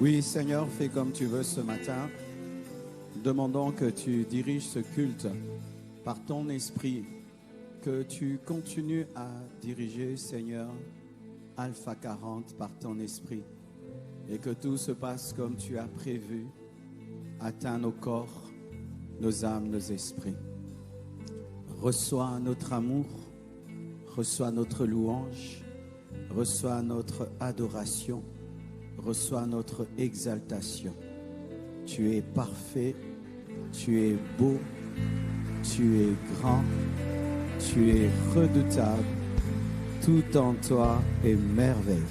Oui, Seigneur, fais comme tu veux ce matin. Demandons que tu diriges ce culte par ton esprit, que tu continues à diriger, Seigneur, Alpha 40 par ton esprit, et que tout se passe comme tu as prévu, atteint nos corps, nos âmes, nos esprits. Reçois notre amour, reçois notre louange, reçois notre adoration, reçois notre exaltation. Tu es parfait, tu es beau, tu es grand, tu es redoutable. Tout en toi est merveille.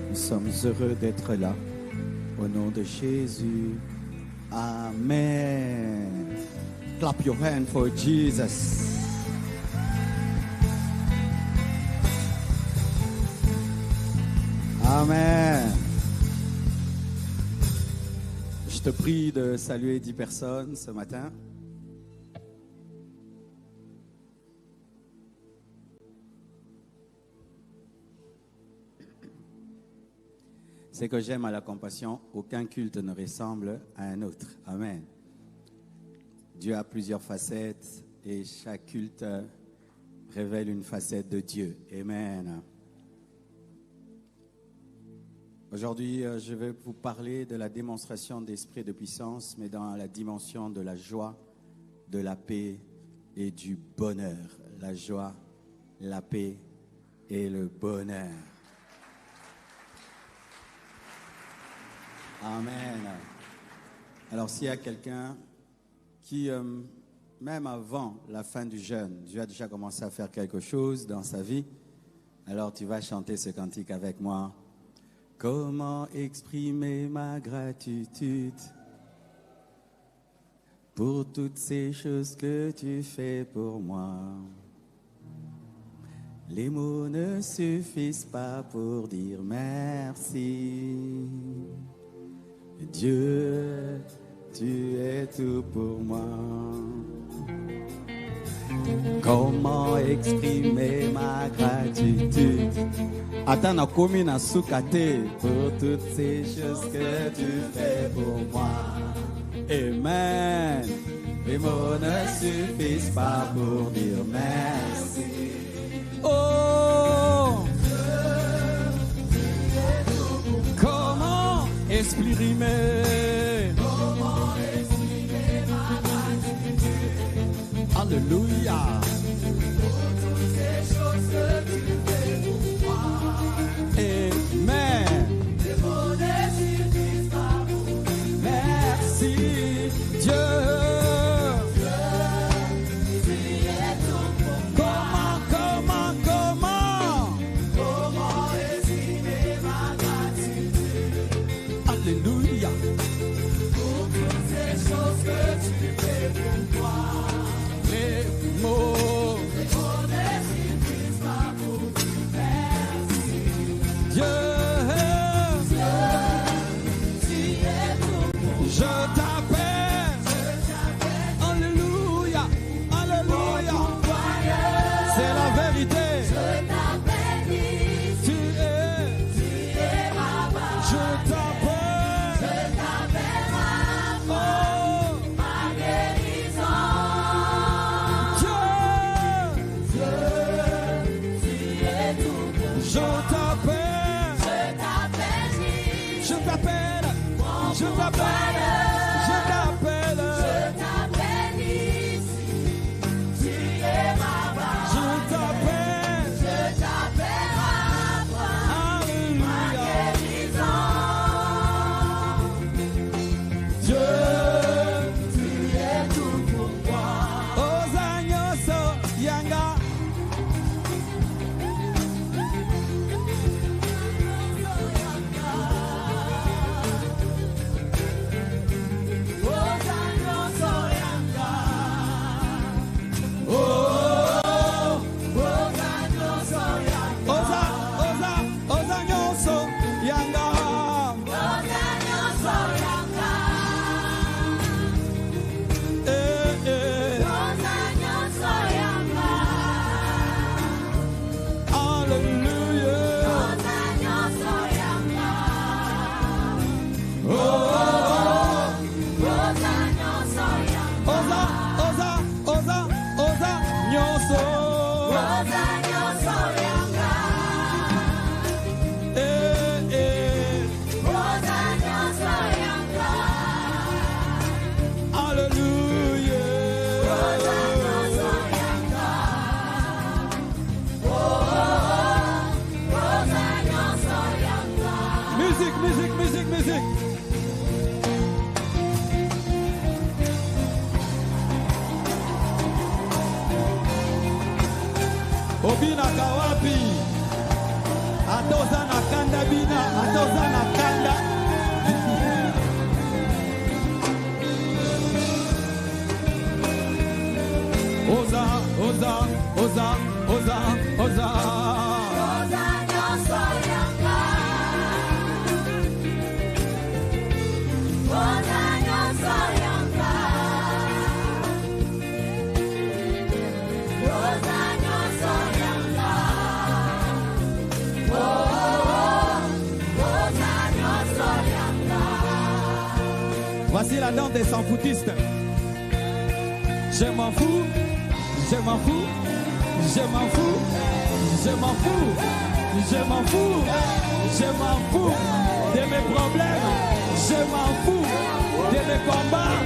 Nous sommes heureux d'être là. Au nom de Jésus. Amen. Clap your hand for Jesus. Amen. Je te prie de saluer 10 personnes ce matin. C'est que j'aime à la compassion, aucun culte ne ressemble à un autre. Amen. Dieu a plusieurs facettes et chaque culte révèle une facette de Dieu. Amen. Aujourd'hui, je vais vous parler de la démonstration d'esprit de puissance, mais dans la dimension de la joie, de la paix et du bonheur. La joie, la paix et le bonheur. Amen. Alors, s'il y a quelqu'un qui, même avant la fin du jeûne, Dieu a déjà commencé à faire quelque chose dans sa vie, alors tu vas chanter ce cantique avec moi. Comment exprimer ma gratitude pour toutes ces choses que tu fais pour moi? Les mots ne suffisent pas pour dire merci. Dieu, tu es tout pour moi. Comment exprimer ma gratitude? Attends, na komi na soukate pour toutes ces choses que tu fais pour moi. Amen. Les mots ne suffisent pas pour dire merci. Oh! Comment exprimer? Comment exprimer ma gratitude? Alléluia. Pour toutes ces choses que tu fais pour moi. Amen. Les mots ne suffisent pas pour dire merci. Dieu. Musique. Obina kawapi? Atoza na kanda bina, atoza na kanda. Oza, oza, oza, oza, oza. Voici la danse des sans-foutistes. Je m'en fous, je m'en fous, je m'en fous, je m'en fous, je m'en fous, je m'en fous de mes problèmes, je m'en fous de mes combats,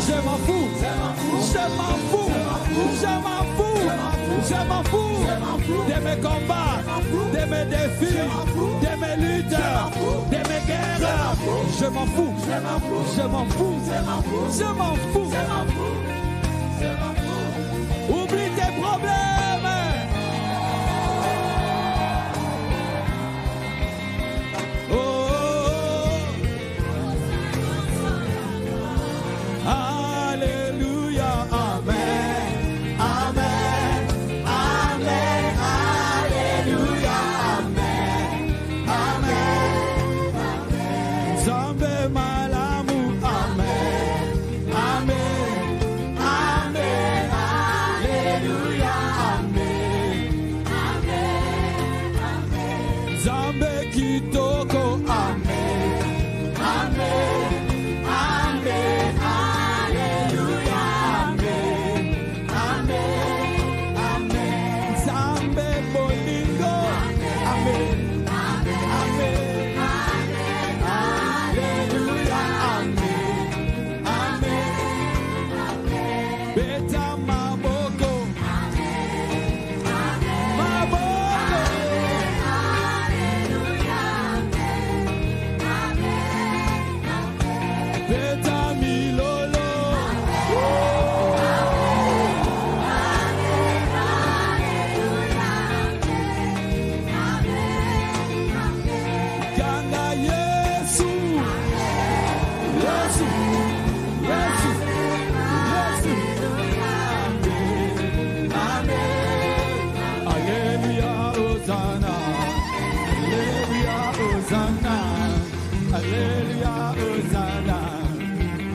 je m'en fous, je m'en fous, je m'en fous, je m'en fous de mes combats, de mes défis, de mes luttes, de mes guerres. Je m'en fous, je m'en fous, je m'en fous, je m'en fous, je m'en fous. Oublie tes problèmes. Oh, oh, oh. Alléluia, amen, amen, amen, alléluia, amen, amen, amen. Zambe malamu, amen, amen, amen, alléluia, amen, amen, amen. Zambe kitoko, amen, amen, amen, alléluia, amen, amen, amen. Zambe bolingo, amen, amen, amen, alléluia, amen, amen, amen. Beta maboko, maboko, beta milolo, ganga Yesu, Yesu, Yesu, Yesu, amen, alléluia, Hosanna, alléluia, Hosanna, alléluia, Hosanna,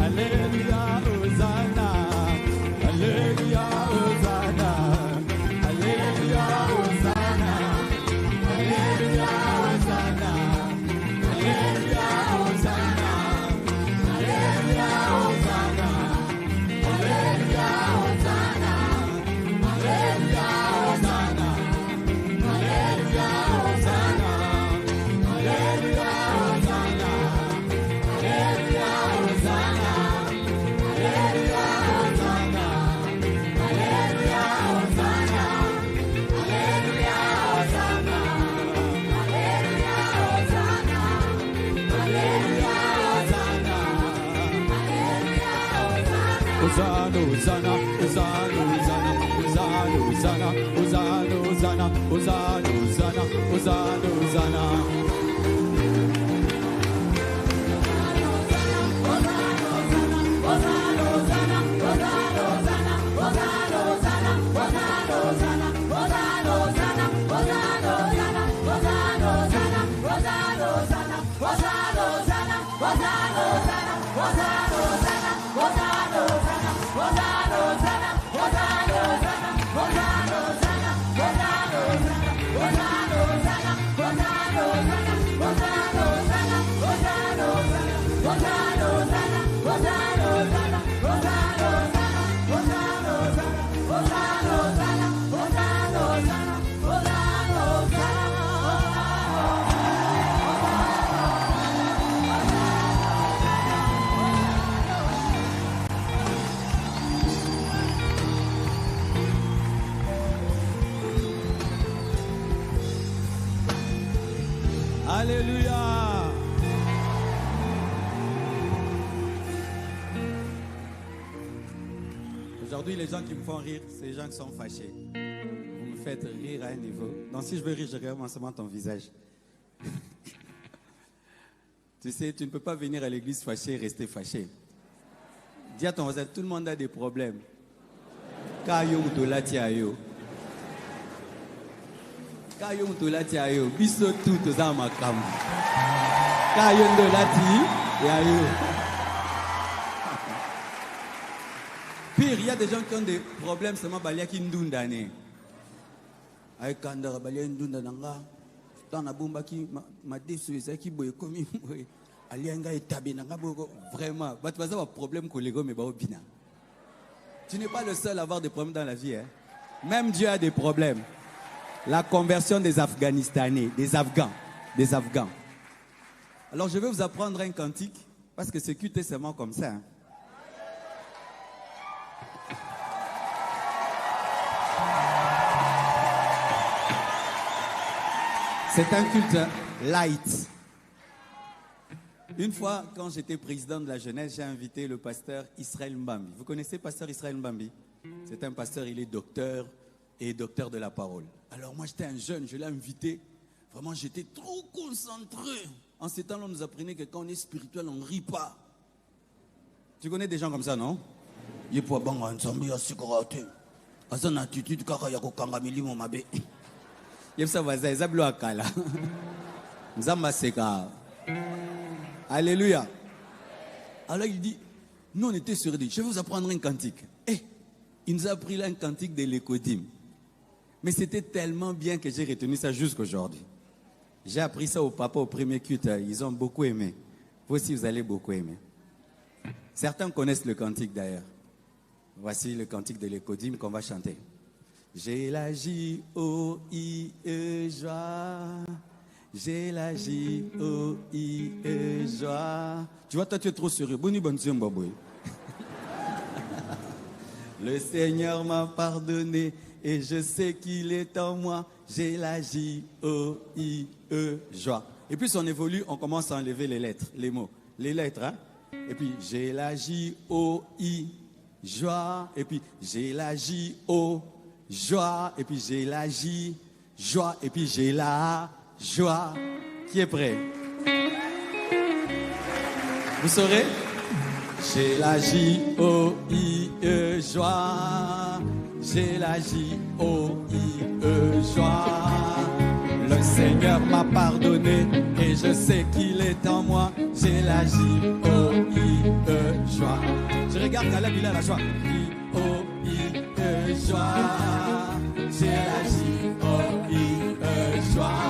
alléluia, Hosanna, alléluia, Hosanna, alléluia, Hosanna, alléluia, Hosanna, alléluia, Hosanna, alléluia, Hosanna, alléluia, Hosanna, alléluia, Hosanna, alléluia, Hosanna, alléluia, Hosanna, alléluia, Hosanna, alléluia, Hosanna, alléluia, Hosanna, alléluia, Hosanna, alléluia, Hosanna, alléluia, Hosanna, Hosanna, Hosanna, Hosanna, Hosanna, Hosanna, Hosanna, Hosanna, Hosanna, Hosanna, Alléluia. Aujourd'hui, les gens qui me font rire, c'est les gens qui sont fâchés. Vous me faites rire à un niveau. Donc si je veux rire, je regarde seulement ton visage. Tu sais, tu ne peux pas venir à l'église fâché et rester fâché. Dis à ton voisin, tout le monde a des problèmes. Kayo mutolati ayo. Kayo mutolati ayo. Biso tout toza makambu. Kayo ndolati ayo. Pire, il y a des gens qui ont des problèmes seulement balia ki ndundane. Ay kandara balia ndunda nanga. Tana bomba ki ma desu ezaki boye komi boye. Alianga etabe nanga boko vraiment. Ba tu vas avoir problème collègue mais ba obina. Tu n'es pas le seul à avoir des problèmes dans la vie. Hein? Même Dieu a des problèmes. La conversion des Afghanistanais, des Afghans. Alors je vais vous apprendre un cantique, parce que ce culte est seulement comme ça. Hein? C'est un culte light. Une fois, quand j'étais président de la jeunesse, j'ai invité le pasteur Israël Mbambi. Vous connaissez pasteur Israël Mbambi? C'est un pasteur, il est docteur et docteur de la parole. Alors moi, j'étais un jeune, je l'ai invité. Vraiment, j'étais trop concentré. En ces temps-là, on nous apprenait que quand on est spirituel, on ne rit pas. Tu connais des gens comme ça, non? Il y a pas une attitude, Alléluia. Alors il dit, nous on était sur dit, je vais vous apprendre un cantique. Et il nous a appris là un cantique de l'Écodim. Mais c'était tellement bien que j'ai retenu ça jusqu'aujourd'hui. J'ai appris ça au papa au premier culte, ils ont beaucoup aimé. Vous aussi vous allez beaucoup aimer. Certains connaissent le cantique d'ailleurs. Voici le cantique de l'Écodim qu'on va chanter. J'ai la J-O-I-E joie. J'ai la J-O-I-E joie. Tu vois, toi tu es trop sérieux. Le Seigneur m'a pardonné et je sais qu'il est en moi. J'ai la J-O-I-E joie. Et puis on évolue, on commence à enlever les lettres, les mots. Les lettres, hein. Et puis j'ai la J-O-I joie. Et puis j'ai la J-O joie. Et puis j'ai la J joie. Et puis j'ai la joie. Qui est prêt? Vous saurez? J'ai la J-O-I-E joie. J'ai la J-O-I-E joie. Le Seigneur m'a pardonné et je sais qu'il est en moi. J'ai la J-O-I-E joie. Je regarde Caleb, il a la joie. J-O-I-E joie. J'ai la J-O-I-E joie.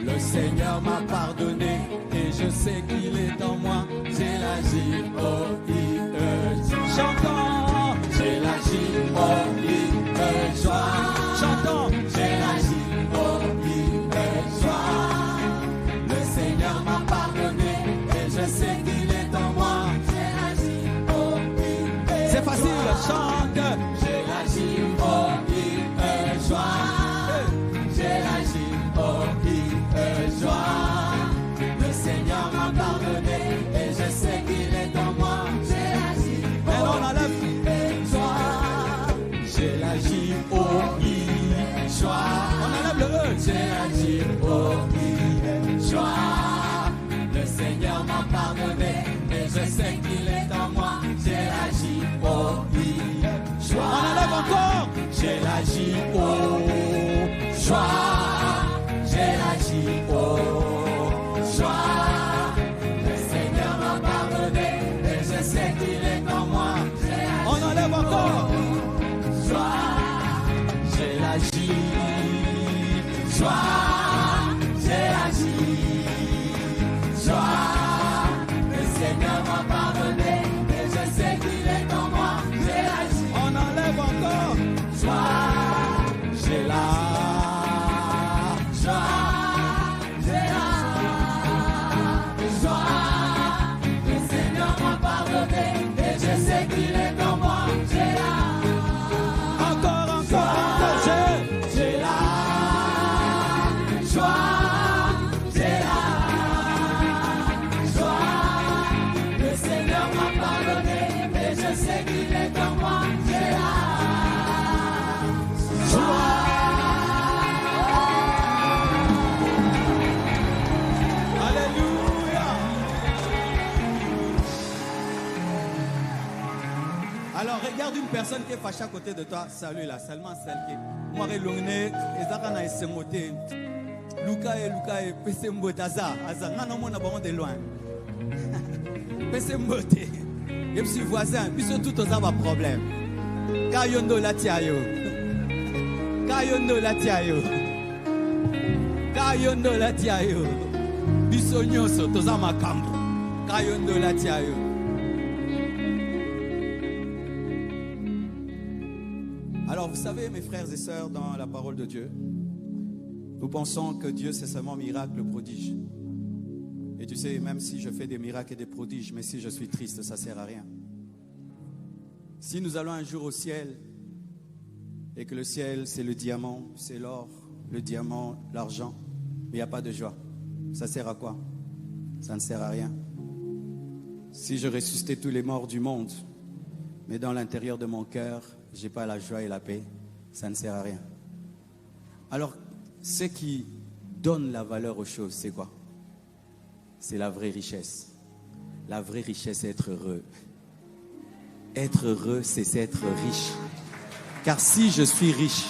Le Seigneur m'a pardonné et je sais qu'il est en moi. J'ai la J-O-I-E joie. Chantons. J'ai la J-O-I-E joie. Chantons. J'ai la J-O-I-E joie. Le Seigneur m'a pardonné et je sais qu'il est en moi. J'ai la J-O-I-E. C'est facile, chante. J'ai la J-O-I-E joie. J'ai la J-O-I-E joie. Le Seigneur m'a pardonné et je sais qu'il est en moi. J'ai la J-O-I-E joie. J'ai la J-O-I-E joie. On enlève le E. J'ai la J-O-I-E joie. Le Seigneur m'a pardonné et je sais qu'il est en moi. J'ai la J-O-I-E joie. On enlève encore. J'ai la J-O-I-E joie. J'ai la J-O-I-E joie. Le Seigneur m'a pardonné et je sais qu'il est en moi. On enlève encore. Joie. J'ai la J-O-I-E joie. J'ai la J-O-I-E joie. Le Seigneur m'a pardonné et je sais qu'il est en moi. J'ai la J-O-I-E. On enlève encore. Joie. personne qui est fâchée à côté de toi, salue-la. Seulement celle qui est. Moi, je suis Luka et pese mbote aza ngana mona bango de loin. Pese mbote. Et puis voisin, puis surtout tous a problème. Kayondo la tiayo. Kayondo la tiayo. Kayondo la tiayo. Biso nyoso tous a makambo. Kayondo la tiayo. Alors vous savez mes frères et sœurs, dans la parole de Dieu, nous pensons que Dieu c'est seulement miracle, prodige. Et tu sais, même si je fais des miracles et des prodiges, mais si je suis triste, ça ne sert à rien. Si nous allons un jour au ciel, et que le ciel c'est le diamant, c'est l'or, le diamant, l'argent, mais il n'y a pas de joie, ça sert à quoi? Ça ne sert à rien. Si je ressuscitais tous les morts du monde, mais dans l'intérieur de mon cœur, je n'ai pas la joie et la paix, ça ne sert à rien. Alors, ce qui donne la valeur aux choses, c'est quoi? C'est la vraie richesse. La vraie richesse, c'est être heureux. Être heureux, c'est être riche. Car si je suis riche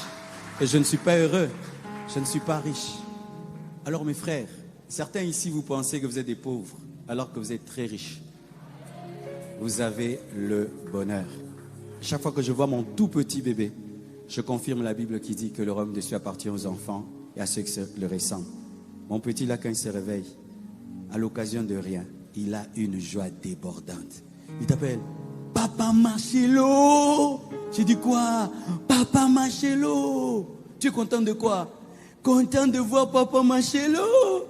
et je ne suis pas heureux, je ne suis pas riche. Alors mes frères, certains ici, vous pensez que vous êtes des pauvres, alors que vous êtes très riches. Vous avez le bonheur. Chaque fois que je vois mon tout petit bébé, je confirme la Bible qui dit que le royaume de Dieu appartient aux enfants et à ceux qui le ressemblent. Mon petit là, quand il se réveille, à l'occasion de rien, il a une joie débordante. Il t'appelle Papa Marcelo. Tu dis quoi? Papa Marcelo. Tu es content de quoi? Content de voir Papa Marcelo.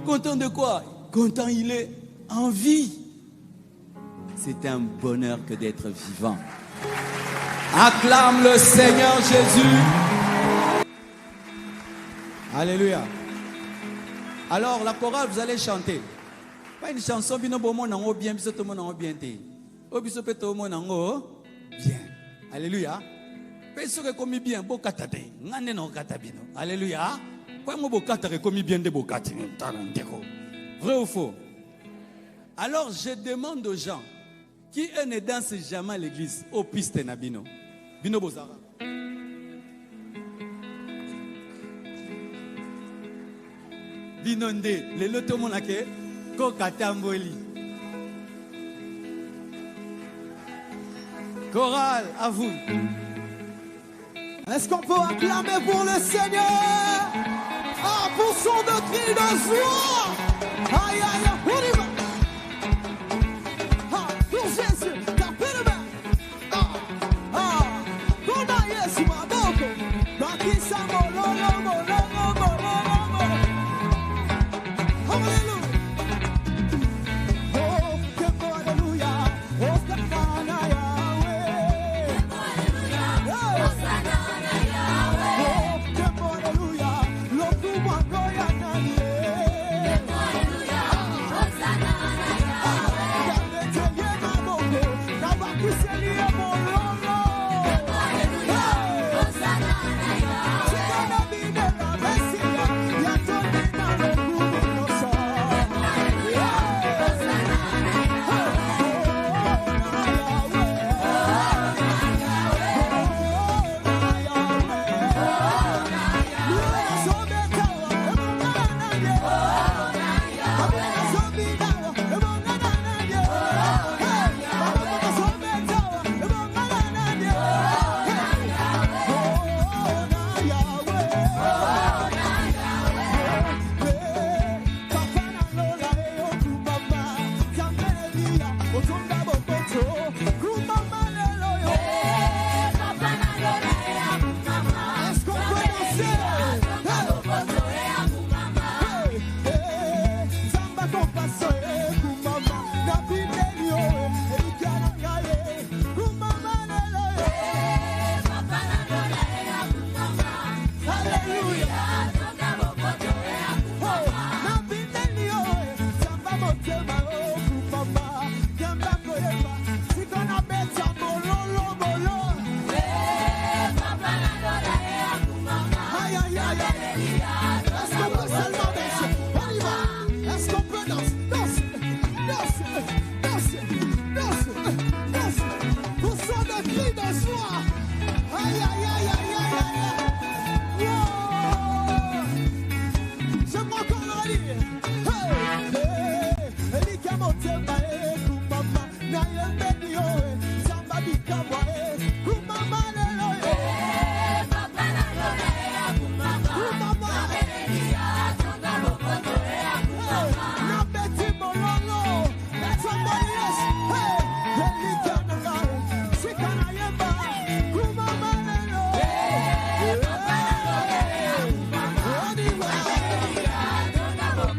Content de quoi? Content, il est en vie. C'est un bonheur que d'être vivant. Acclame le Seigneur Jésus. Alléluia. Alors la chorale, vous allez chanter. Pas une chanson bien bien, bien. Alléluia. Bien. Alléluia. Vrai ou faux? Alors je demande aux gens qui ne dansent jamais à l'église au piste nabino. Bino bozara. Binonde, le loto monake, kokatamboli. Chorale, à vous. Est-ce qu'on peut acclamer pour le Seigneur? Ah, pour son cri de joie. Aïe, aïe, on y va. Ah, pour Jésus, tapez le main. Ah, pour Yesu, ma boko. Bakisa, mololo, mololo, mololo. Hallelujah. Oh, tempo, hallelujah. Oh, Stefana, Yahweh. Hosanna, Yahweh. Oh, tempo, hallelujah. Lokuwa, goya, nani. Tempo, hallelujah.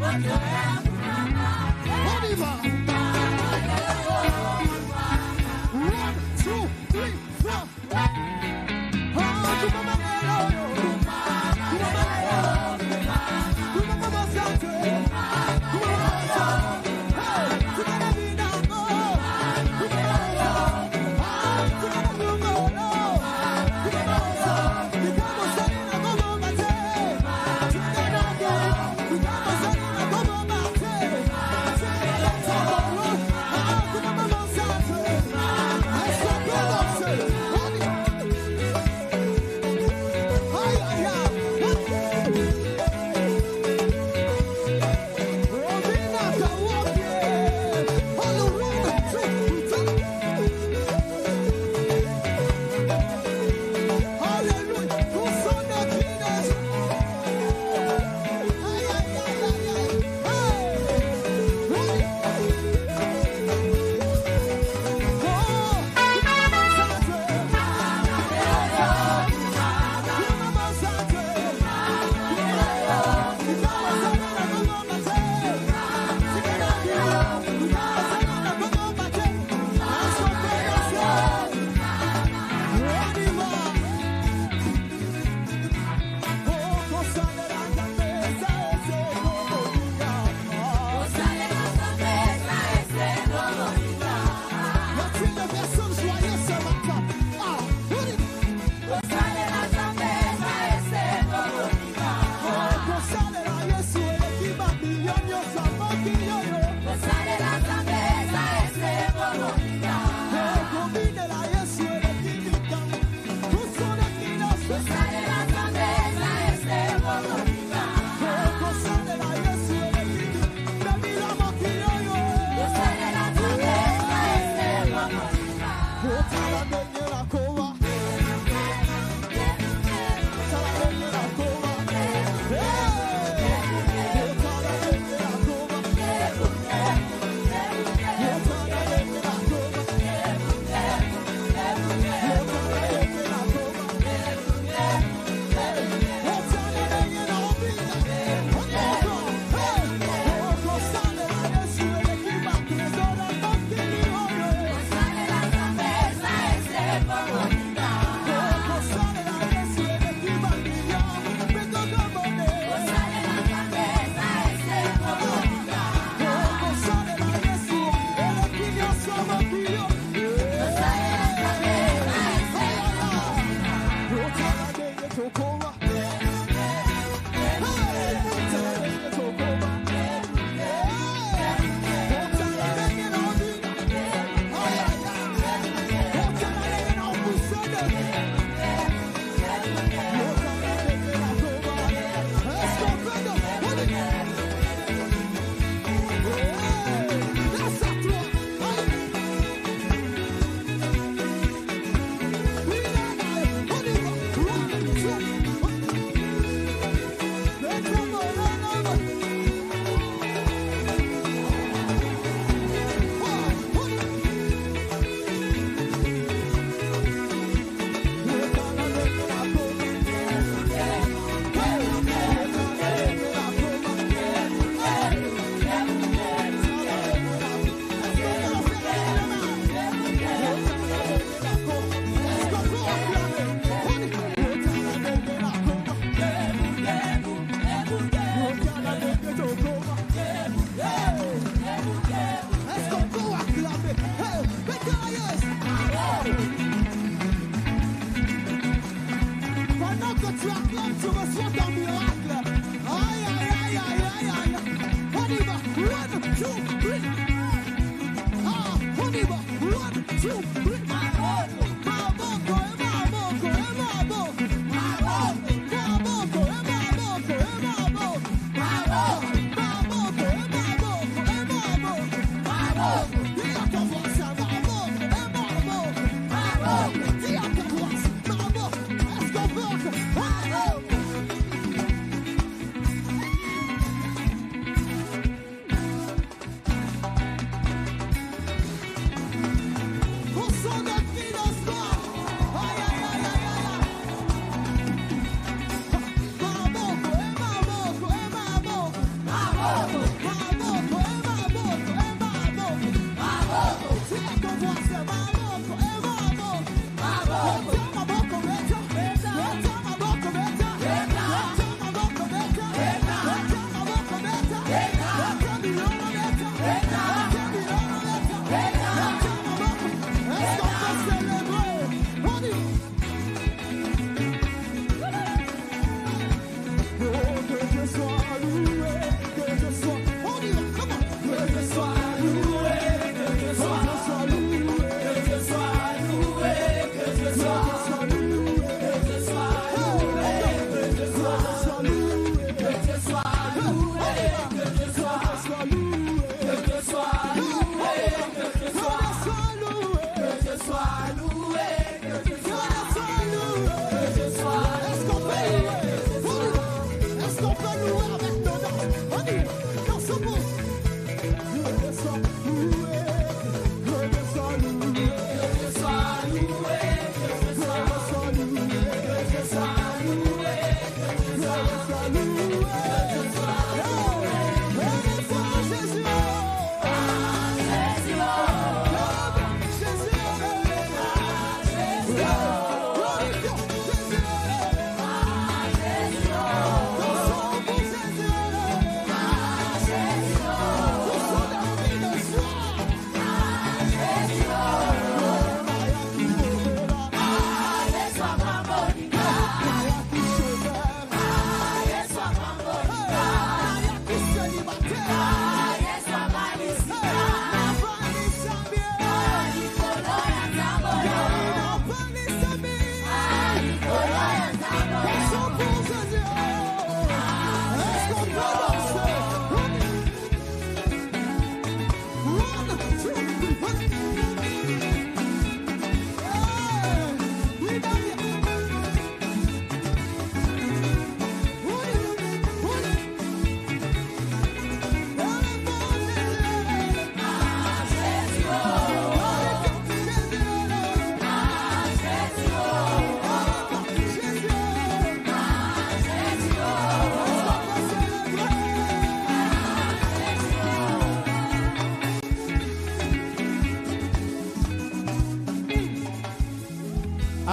One, two,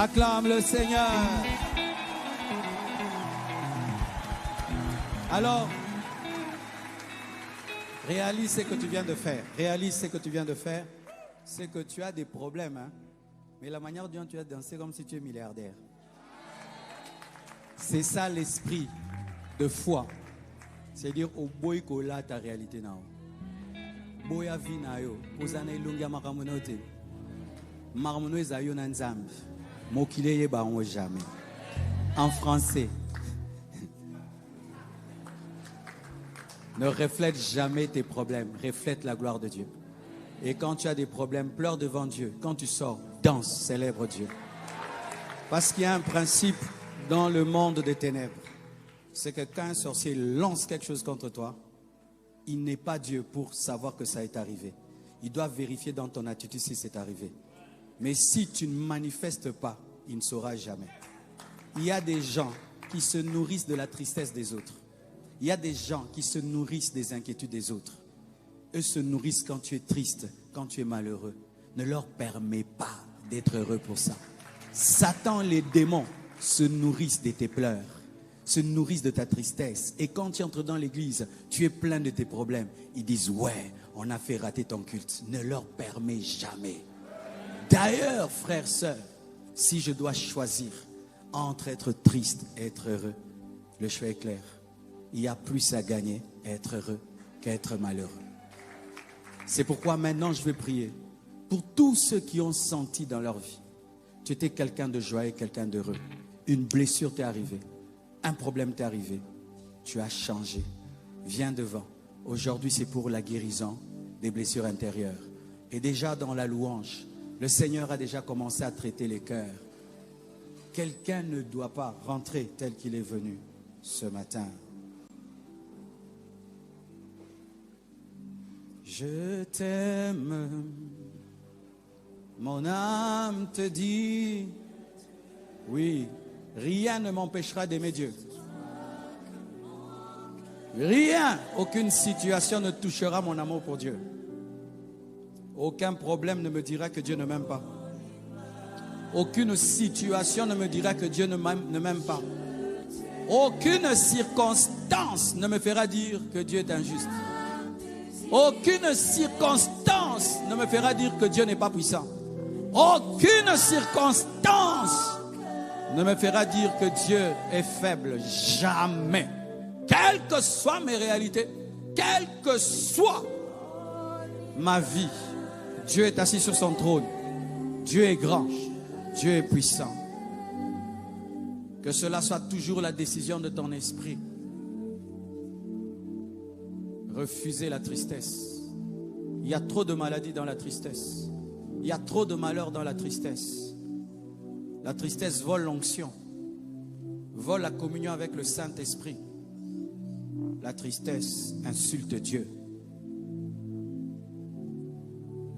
Acclame le Seigneur. Alors, réalise ce que tu viens de faire. Réalise ce que tu viens de faire. C'est que tu as des problèmes, hein? Mais la manière dont tu as dansé comme si tu es milliardaire. C'est ça l'esprit de foi. C'est-à-dire, au boy kola ta réalité now. Boya vinayo, uzana ilungia makamunote. Makamuno ezayo na nzambi. Mokile yeba on jamais. En français. Ne reflète jamais tes problèmes, reflète la gloire de Dieu. Et quand tu as des problèmes, pleure devant Dieu. Quand tu sors, danse, célèbre Dieu. Parce qu'il y a un principe dans le monde des ténèbres. C'est que quand un sorcier lance quelque chose contre toi, il n'est pas Dieu pour savoir que ça est arrivé. Il doit vérifier dans ton attitude si c'est arrivé. Mais si tu ne manifestes pas, il ne saura jamais. Il y a des gens qui se nourrissent de la tristesse des autres. Il y a des gens qui se nourrissent des inquiétudes des autres. Eux se nourrissent quand tu es triste, quand tu es malheureux. Ne leur permets pas d'être heureux pour ça. Satan, les démons, se nourrissent de tes pleurs, se nourrissent de ta tristesse. Et quand tu entres dans l'église, tu es plein de tes problèmes. Ils disent, ouais, on a fait rater ton culte. Ne leur permets jamais. D'ailleurs, frères, sœurs, si je dois choisir entre être triste et être heureux, le choix est clair. Il y a plus à gagner à être heureux qu'à être malheureux. C'est pourquoi maintenant je vais prier pour tous ceux qui ont senti dans leur vie. Tu étais quelqu'un de joyeux, quelqu'un d'heureux. Une blessure t'est arrivée. Un problème t'est arrivé. Tu as changé. Viens devant. Aujourd'hui, c'est pour la guérison des blessures intérieures. Et déjà dans la louange, le Seigneur a déjà commencé à traiter les cœurs. Quelqu'un ne doit pas rentrer tel qu'il est venu ce matin. Je t'aime, mon âme te dit, oui, rien ne m'empêchera d'aimer Dieu. Rien, aucune situation ne touchera mon amour pour Dieu. Aucun problème ne me dira que Dieu ne m'aime pas. Aucune situation ne me dira que Dieu ne m'aime pas. Aucune circonstance ne me fera dire que Dieu est injuste. Aucune circonstance ne me fera dire que Dieu n'est pas puissant. Aucune circonstance ne me fera dire que Dieu est faible. Jamais. Quelles que soient mes réalités, quelle que soit ma vie, Dieu est assis sur son trône. Dieu est grand. Dieu est puissant. Que cela soit toujours la décision de ton esprit. Refusez la tristesse. Il y a trop de maladies dans la tristesse. Il y a trop de malheurs dans la tristesse. La tristesse vole l'onction, vole la communion avec le Saint-Esprit. La tristesse insulte Dieu.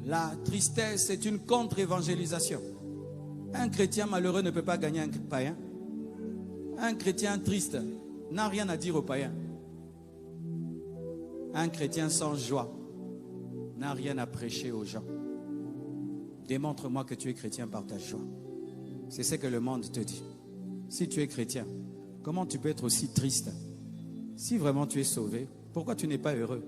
La tristesse est une contre-évangélisation. Un chrétien malheureux ne peut pas gagner un païen. Un chrétien triste n'a rien à dire au païen. Un chrétien sans joie n'a rien à prêcher aux gens. Démontre-moi que tu es chrétien par ta joie. C'est ce que le monde te dit. Si tu es chrétien, comment tu peux être aussi triste? Si vraiment tu es sauvé, pourquoi tu n'es pas heureux?